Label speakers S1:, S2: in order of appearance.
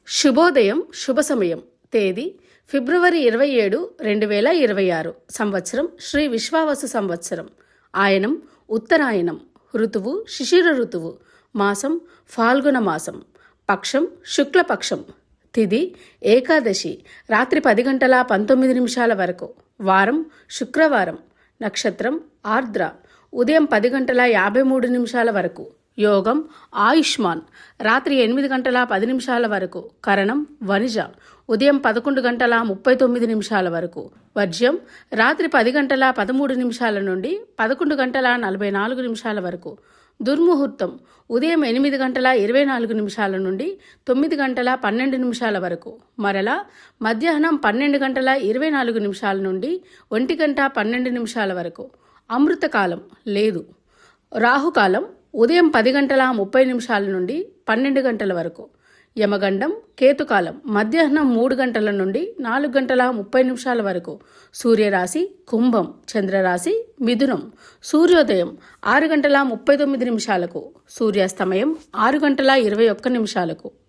S1: శుభోదయం శుభ సమయం. తేదీ ఫిబ్రవరి 27, 2026. సంవత్సరం శ్రీ విశ్వావసు సంవత్సరం. ఆయనం ఉత్తరాయణం. ఋతువు శిశిర ఋతువు. మాసం ఫాల్గుణ మాసం. పక్షం శుక్లపక్షం. తిథి ఏకాదశి రాత్రి 10:19 వరకు. వారం శుక్రవారం. నక్షత్రం ఆర్ద్ర ఉదయం 10:53 వరకు. యోగం ఆయుష్మాన్ రాత్రి 8:10 వరకు. కరణం వనిజ ఉదయం 11:39 వరకు. వర్జ్యం రాత్రి 10:13 నుండి 11:44 వరకు. దుర్ముహూర్తం ఉదయం 8:24 నుండి 9:12 వరకు. మరలా మధ్యాహ్నం 12:24 నుండి 1:12 వరకు. అమృతకాలం లేదు. రాహుకాలం ఉదయం 10:30 నుండి 12 గంటల వరకు. యమగండం కేతుకాలం మధ్యాహ్నం 3 గంటల నుండి 4:30 వరకు. సూర్యరాశి కుంభం. చంద్రరాశి మిథునం. సూర్యోదయం 6:39. సూర్యాస్తమయం 6:21.